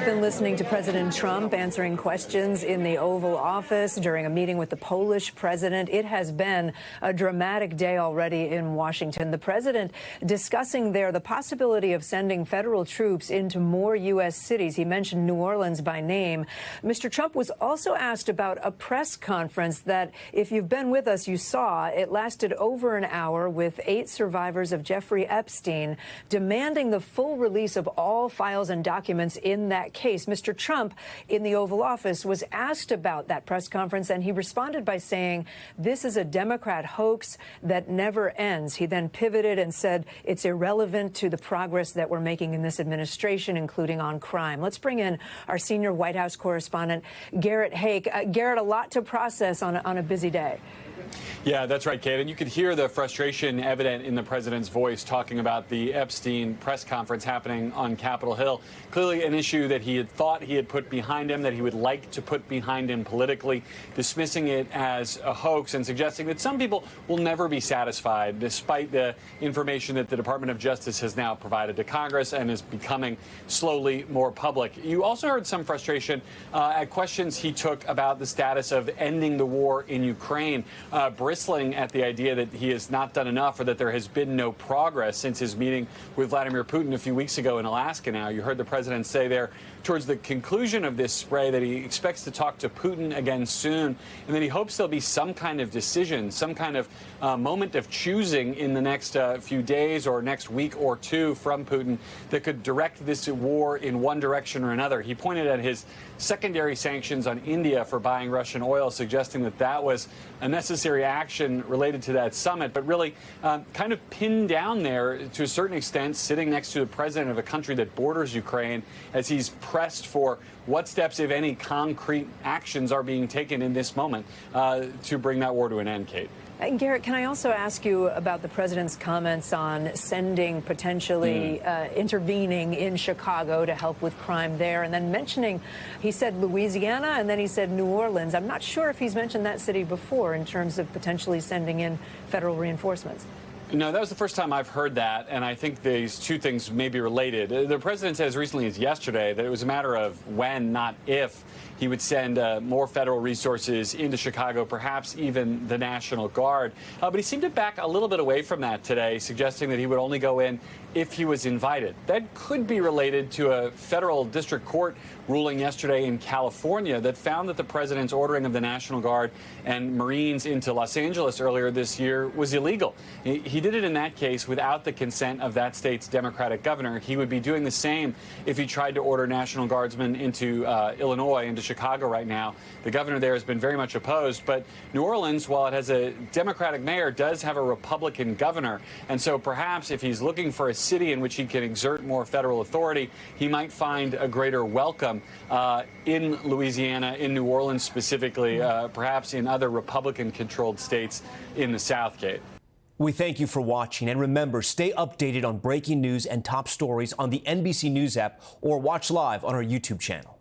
You've been listening to President Trump answering questions in the Oval Office during a meeting with the Polish president. It has been a dramatic day already in Washington. The president discussing there the possibility of sending federal troops into more U.S. cities. He mentioned New Orleans by name. Mr. Trump was also asked about a press conference that, if you've been with us, you saw. It lasted over an hour with 8 survivors of Jeffrey Epstein demanding the full release of all files and documents in that case. Mr. Trump, in the Oval Office, was asked about that press conference, and he responded by saying, "This is a Democrat hoax that never ends." He then pivoted and said it's irrelevant to the progress that we're making in this administration, including on crime. Let's bring in our senior White House correspondent, Garrett Haake. Garrett, a lot to process on a busy day. Yeah, that's right, Kate. And you could hear the frustration evident in the president's voice talking about the Epstein press conference happening on Capitol Hill. Clearly an issue that he had thought he had put behind him, that he would like to put behind him politically, dismissing it as a hoax and suggesting that some people will never be satisfied, despite the information that the Department of Justice has now provided to Congress and is becoming slowly more public. You also heard some frustration at questions he took about the status of ending the war in Ukraine, bristling at the idea that he has not done enough or that there has been no progress since his meeting with Vladimir Putin a few weeks ago in Alaska now. You heard the president say there towards the conclusion of this spray that he expects to talk to Putin again soon, and that he hopes there'll be some kind of decision, some kind of moment of choosing in the next few days or next week or two from Putin that could direct this war in one direction or another. He pointed at his secondary sanctions on India for buying Russian oil, suggesting that that was a necessary action related to that summit, but really kind of pinned down there to a certain extent, sitting next to the president of a country that borders Ukraine, as he's pressed for what steps, if any, concrete actions are being taken in this moment to bring that war to an end, Kate. And Garrett, can I also ask you about the president's comments on sending, potentially intervening in Chicago to help with crime there, and then mentioning, he said Louisiana, and then he said New Orleans. I'm not sure if he's mentioned that city before in terms of potentially sending in federal reinforcements. No, that was the first time I've heard that, and I think these two things may be related. The president said as recently as yesterday that it was a matter of when, not if, he would send more federal resources into Chicago, perhaps even the National Guard. But he seemed to back a little bit away from that today, suggesting that he would only go in if he was invited. That could be related to a federal district court ruling yesterday in California that found that the president's ordering of the National Guard and Marines into Los Angeles earlier this year was illegal. He did it in that case without the consent of that state's Democratic governor. He would be doing the same if he tried to order National Guardsmen into Illinois, into Chicago right now. The governor there has been very much opposed, but New Orleans, while it has a Democratic mayor, does have a Republican governor. And so perhaps if he's looking for a city in which he can exert more federal authority, he might find a greater welcome in Louisiana, in New Orleans specifically, perhaps in other Republican-controlled states in the South, Kate. We thank you for watching, and remember, stay updated on breaking news and top stories on the NBC News app or watch live on our YouTube channel.